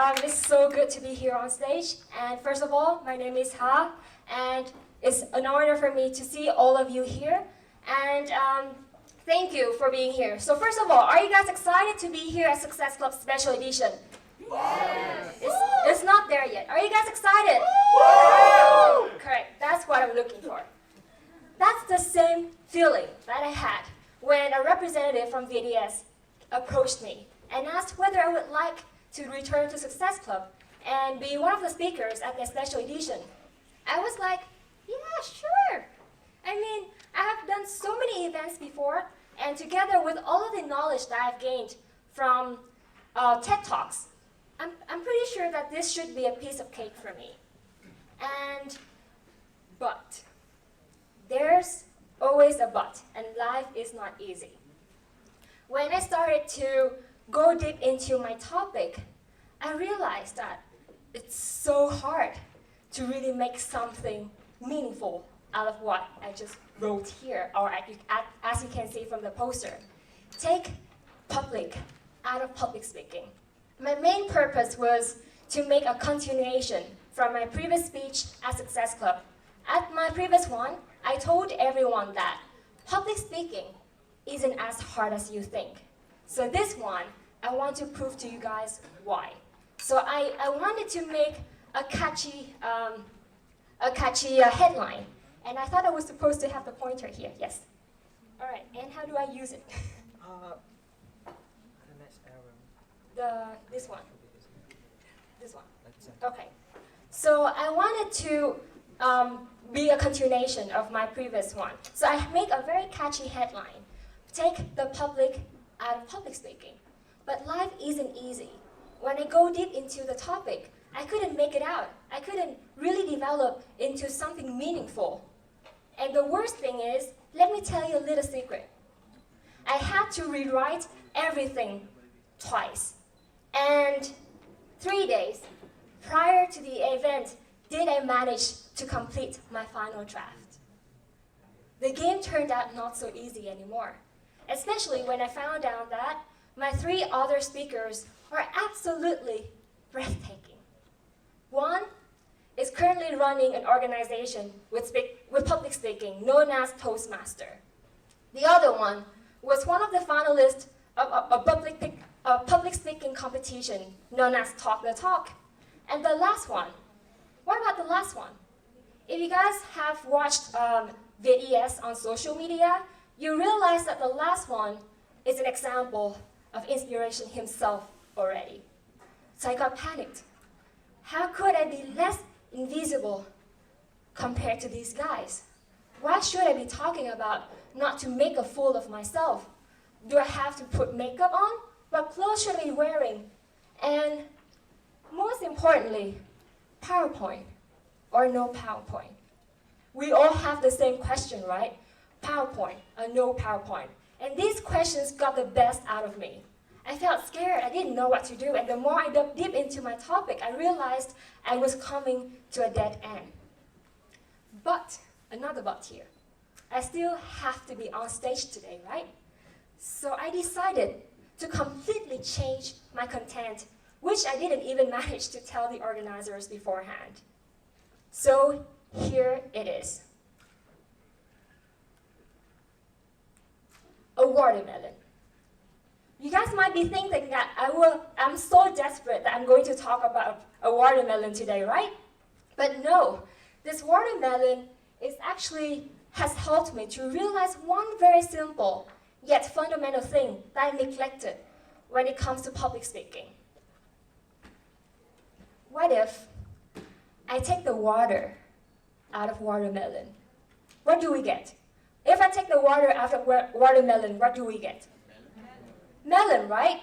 It's so good to be here on stage. And first of all, my name is Ha, and it's an honor for me to see all of you here. And thank you for being here. So first of all, are you guys excited to be here at Success Club Special Edition? Yes. It's not there yet. Are you guys excited? Woo! Correct. That's what I'm looking for. That's the same feeling that I had when a representative from VDS approached me and asked whether I would like to return to Success Club and be one of the speakers at the special edition. I was like, yeah, sure. I mean, I have done so many events before, and together with all of the knowledge that I've gained from TED Talks, I'm pretty sure that this should be a piece of cake for me. But there's always a but, and life is not easy. When I started to go deep into my topic, I realized that it's so hard to really make something meaningful out of what I just wrote here, or as you can see from the poster. Take public out of public speaking. My main purpose was to make a continuation from my previous speech at Success Club. At my previous one, I told everyone that public speaking isn't as hard as you think. So this one, I want to prove to you guys why. So I wanted to make a catchy headline, and I thought I was supposed to have the pointer here. Yes. All right. And how do I use it? The next arrow. This one. This one. Okay. So I wanted to be a continuation of my previous one. So I make a very catchy headline. Take the public out of public speaking. But life isn't easy. When I go deep into the topic, I couldn't make it out. I couldn't really develop into something meaningful. And the worst thing is, let me tell you a little secret. I had to rewrite everything twice. And 3 days prior to the event, did I manage to complete my final draft. The game turned out not so easy anymore, especially when I found out that my 3 other speakers are absolutely breathtaking. One is currently running an organization with public speaking known as Toastmaster. The other one was one of the finalists of a public speaking competition known as Talk the Talk. And the last one, what about the last one? If you guys have watched VDS on social media, you realize that the last one is an example of inspiration himself already. So I got panicked. How could I be less invisible compared to these guys? Why should I be talking about not to make a fool of myself? Do I have to put makeup on? What clothes should I be wearing? And most importantly, PowerPoint or no PowerPoint? We all have the same question, right? PowerPoint or no PowerPoint? And these questions got the best out of me. I felt scared, I didn't know what to do, and the more I dug deep into my topic, I realized I was coming to a dead end. But, another but here, I still have to be on stage today, right? So I decided to completely change my content, which I didn't even manage to tell the organizers beforehand. So here it is. A watermelon. You guys might be thinking that I'm so desperate that I'm going to talk about a watermelon today, right? But no, this watermelon has helped me to realize one very simple yet fundamental thing that I neglected when it comes to public speaking. What if I take the water out of watermelon? What do we get? If I take the water out of watermelon, what do we get? Melon, right?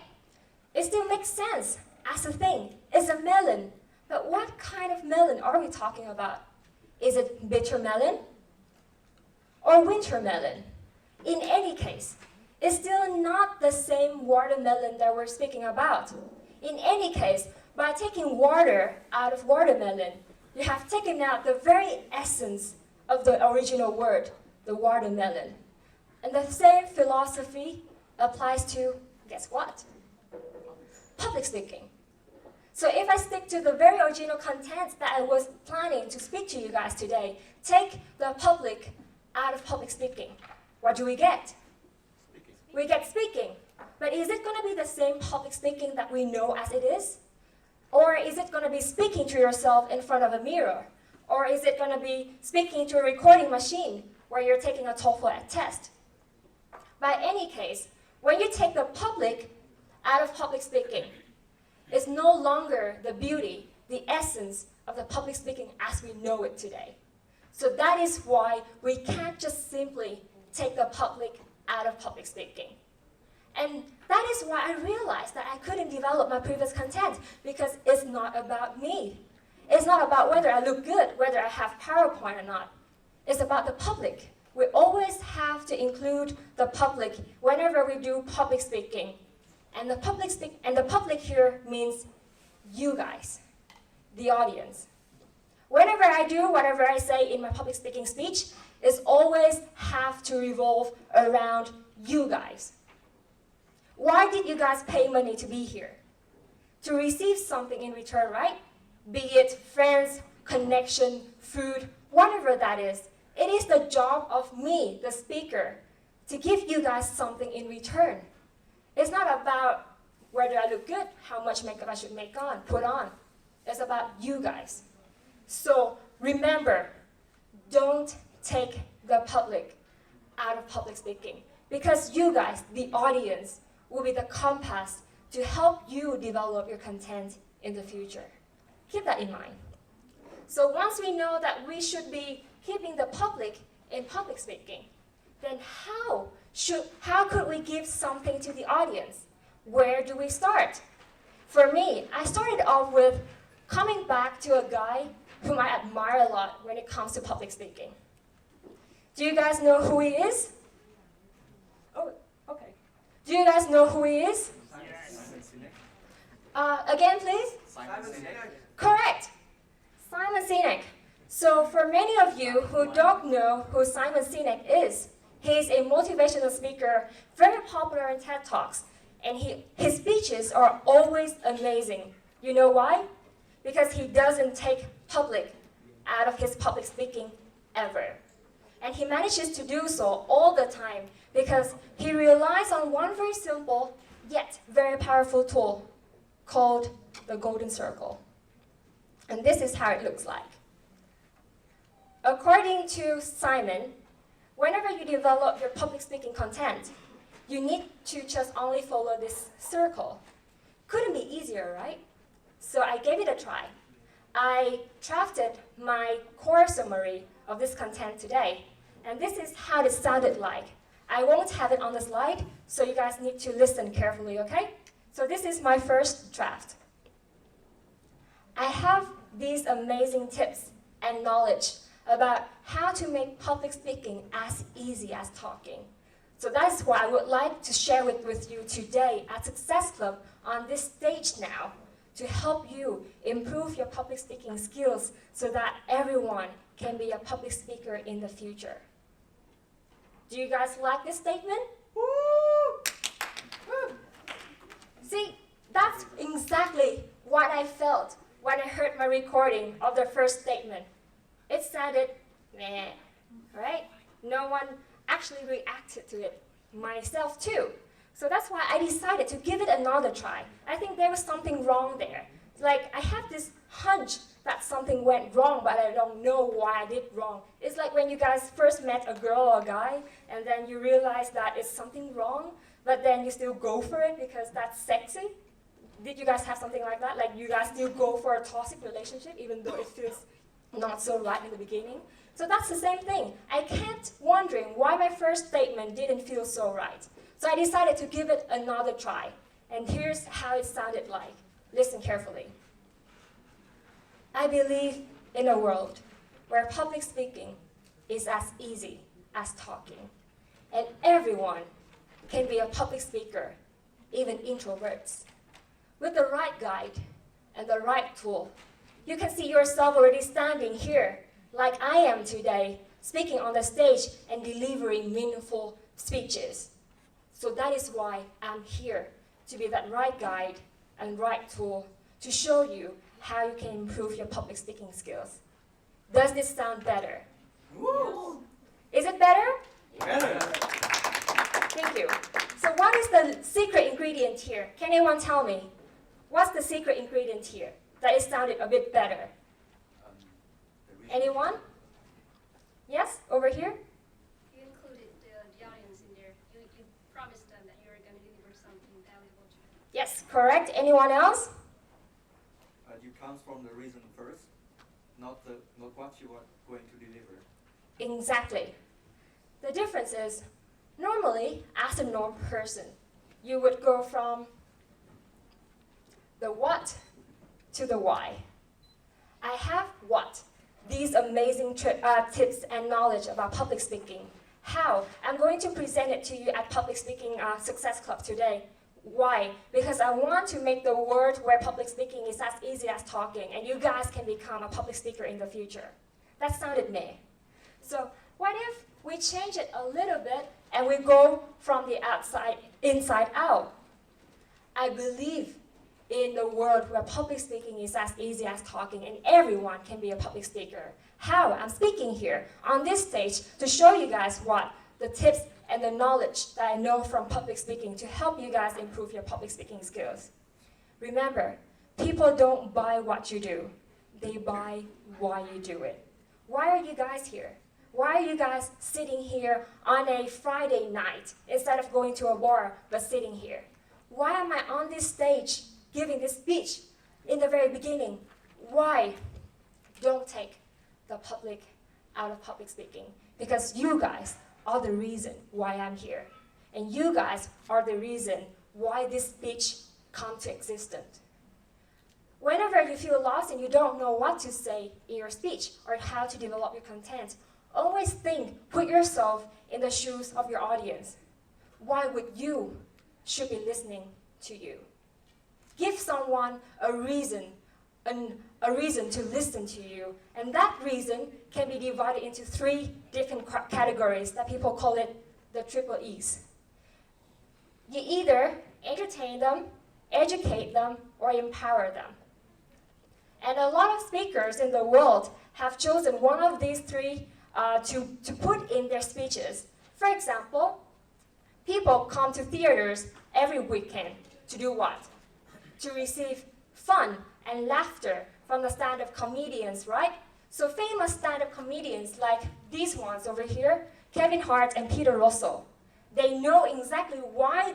It still makes sense as a thing. It's a melon. But what kind of melon are we talking about? Is it bitter melon or winter melon? In any case, it's still not the same watermelon that we're speaking about. In any case, by taking water out of watermelon, you have taken out the very essence of the original word, the watermelon. And the same philosophy applies to, guess what? Public speaking. So if I stick to the very original content that I was planning to speak to you guys today, take the public out of public speaking, what do we get? Speaking. We get speaking. But is it going to be the same public speaking that we know as it is? Or is it going to be speaking to yourself in front of a mirror? Or is it going to be speaking to a recording machine where you're taking a TOEFL test? By any case, when you take the public out of public speaking, it's no longer the beauty, the essence of the public speaking as we know it today. So that is why we can't just simply take the public out of public speaking. And that is why I realized that I couldn't develop my previous content, because it's not about me. It's not about whether I look good, whether I have PowerPoint or not. It's about the public. We always have to include the public whenever we do public speaking. And the public here means you guys, the audience. Whenever I do whatever I say in my public speaking speech, it's always have to revolve around you guys. Why did you guys pay money to be here? To receive something in return, right? Be it friends, connection, food, whatever that is. It is the job of me, the speaker, to give you guys something in return. It's not about whether I look good, how much makeup I should put on. It's about you guys. So remember, don't take the public out of public speaking, because you guys, the audience, will be the compass to help you develop your content in the future. Keep that in mind. So once we know that we should be keeping the public in public speaking, then how could we give something to the audience? Where do we start? For me, I started off with coming back to a guy whom I admire a lot when it comes to public speaking. Do you guys know who he is? Oh, okay. Do you guys know who he is? Again, please? Simon Sinek. Correct. Simon Sinek. So for many of you who don't know who Simon Sinek is, he's a motivational speaker, very popular in TED Talks, and his speeches are always amazing. You know why? Because he doesn't take public out of his public speaking ever. And he manages to do so all the time because he relies on one very simple yet very powerful tool called the golden circle. And this is how it looks like. According to Simon, whenever you develop your public speaking content, you need to just only follow this circle. Couldn't be easier, right? So I gave it a try. I drafted my core summary of this content today, and this is how it sounded like. I won't have it on the slide, so you guys need to listen carefully, okay? So this is my first draft. I have these amazing tips and knowledge about how to make public speaking as easy as talking. So that's what I would like to share with you today at Success Club on this stage now, to help you improve your public speaking skills so that everyone can be a public speaker in the future. Do you guys like this statement? Woo! Woo! See, that's exactly what I felt when I heard my recording of the first statement. It sounded meh, right? No one actually reacted to it, myself too. So that's why I decided to give it another try. I think there was something wrong there. Like, I have this hunch that something went wrong, but I don't know why I did wrong. It's like when you guys first met a girl or a guy, and then you realize that it's something wrong, but then you still go for it because that's sexy. Did you guys have something like that? Like, you guys still go for a toxic relationship even though it feels not so right in the beginning? So that's the same thing. I kept wondering why my first statement didn't feel so right. So I decided to give it another try. And here's how it sounded like. Listen carefully. I believe in a world where public speaking is as easy as talking. And everyone can be a public speaker, even introverts. With the right guide and the right tool, you can see yourself already standing here, like I am today, speaking on the stage and delivering meaningful speeches. So that is why I'm here, to be that right guide and right tool to show you how you can improve your public speaking skills. Does this sound better? Woo! Is it better? Better. Thank you. So what is the secret ingredient here? Can anyone tell me? What's the secret ingredient here that it sounded a bit better? Anyone? Yes, over here? You included the audience in there. You promised them that you were going to deliver something valuable to them. Yes, correct. Anyone else? You comes from the reason first, not what you are going to deliver. Exactly. The difference is, normally, as a norm person, you would go from the what to the why. I have what? These amazing tips and knowledge about public speaking. How? I'm going to present it to you at Public Speaking Success Club today. Why? Because I want to make the world where public speaking is as easy as talking, and you guys can become a public speaker in the future. That sounded meh. So what if we change it a little bit and we go from the outside, inside out? I believe in the world where public speaking is as easy as talking and everyone can be a public speaker. How? I'm speaking here on this stage to show you guys what the tips and the knowledge that I know from public speaking to help you guys improve your public speaking skills. Remember, people don't buy what you do, they buy why you do it. Why are you guys here? Why are you guys sitting here on a Friday night instead of going to a bar but sitting here? Why am I on this stage giving this speech in the very beginning? Why? Don't take the public out of public speaking, because you guys are the reason why I'm here. And you guys are the reason why this speech come to existence. Whenever you feel lost and you don't know what to say in your speech or how to develop your content, always think, put yourself in the shoes of your audience. Why would you should be listening to you? Give someone a reason to listen to you, and that reason can be divided into 3 different categories that people call it the triple E's. You either entertain them, educate them, or empower them. And a lot of speakers in the world have chosen one of these 3 to put in their speeches. For example, people come to theaters every weekend to do what? To receive fun and laughter from the stand-up comedians, right? So famous stand-up comedians like these ones over here, Kevin Hart and Peter Russell, they know exactly why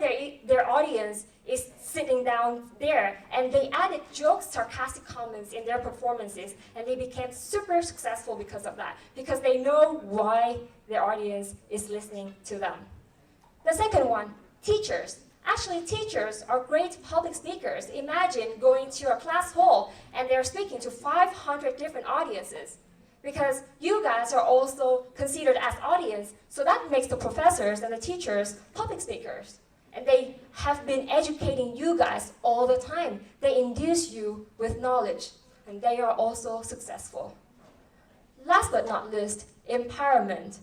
their audience is sitting down there, and they added jokes, sarcastic comments in their performances, and they became super successful because of that, because they know why their audience is listening to them. The second one, teachers. Actually, teachers are great public speakers. Imagine going to a class hall and they're speaking to 500 different audiences, because you guys are also considered as audience, so that makes the professors and the teachers public speakers. And they have been educating you guys all the time. They induce you with knowledge, and they are also successful. Last but not least, empowerment.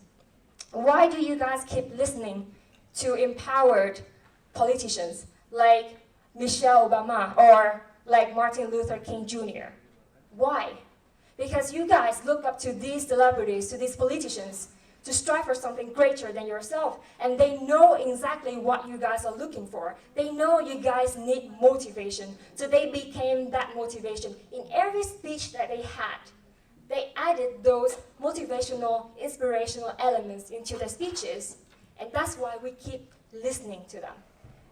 Why do you guys keep listening to empowered politicians like Michelle Obama or like Martin Luther King Jr.? Why? Because you guys look up to these celebrities, to these politicians, to strive for something greater than yourself, and they know exactly what you guys are looking for. They know you guys need motivation, so they became that motivation. In every speech that they had, they added those motivational, inspirational elements into their speeches, and that's why we keep listening to them.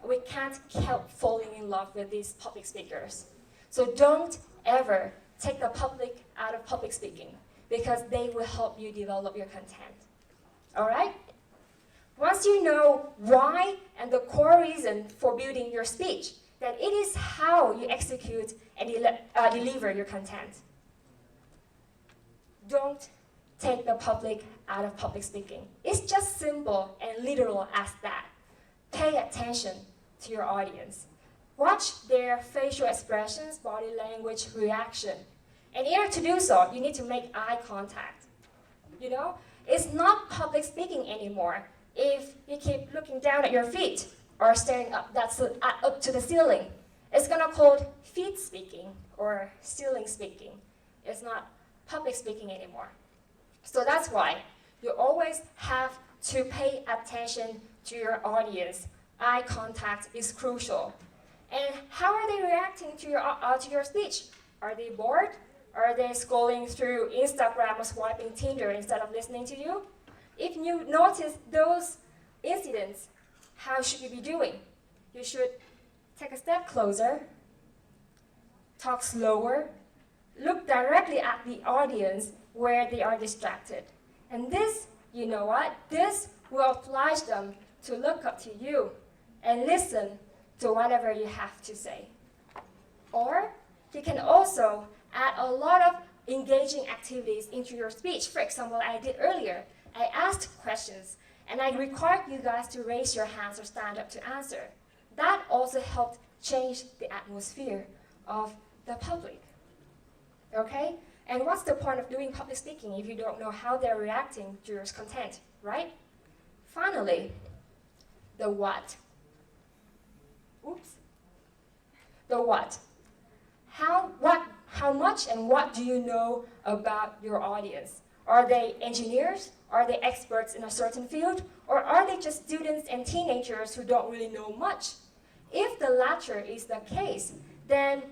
We can't help falling in love with these public speakers. So don't ever take the public out of public speaking, because they will help you develop your content. All right? Once you know why and the core reason for building your speech, then it is how you execute and deliver your content. Don't take the public out of public speaking. It's just simple and literal as that. Pay attention to your audience. Watch their facial expressions, body language, reaction. And in order to do so, you need to make eye contact. You know, it's not public speaking anymore if you keep looking down at your feet or staring up to the ceiling. It's gonna called feed speaking or ceiling speaking. It's not public speaking anymore. So that's why you always have to pay attention to your audience. Eye contact is crucial. And how are they reacting to your speech? Are they bored? Are they scrolling through Instagram or swiping Tinder instead of listening to you? If you notice those incidents, how should you be doing? You should take a step closer, talk slower, look directly at the audience where they are distracted. And this, you know what? This will oblige them to look up to you and listen to whatever you have to say. Or you can also add a lot of engaging activities into your speech. For example, I did earlier. I asked questions and I required you guys to raise your hands or stand up to answer. That also helped change the atmosphere of the public. Okay? And what's the point of doing public speaking if you don't know how they're reacting to your content, right? Finally, the what. Oops. The what. How much and what do you know about your audience? Are they engineers? Are they experts in a certain field? Or are they just students and teenagers who don't really know much? If the latter is the case, then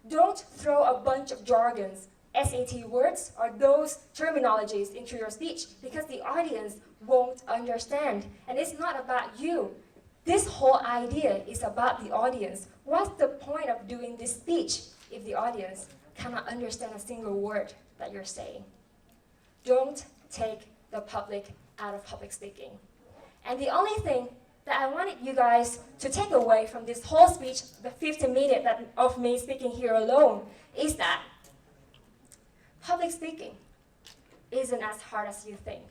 don't throw a bunch of jargons, SAT words, or those terminologies into your speech because the audience won't understand. And it's not about you. This whole idea is about the audience. What's the point of doing this speech if the audience cannot understand a single word that you're saying? Don't take the public out of public speaking. And the only thing that I wanted you guys to take away from this whole speech, the 15 minutes of me speaking here alone, is that public speaking isn't as hard as you think.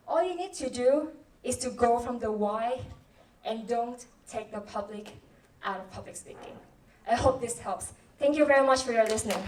All you need to do is to go from the why and don't take the public out of public speaking. I hope this helps. Thank you very much for your listening.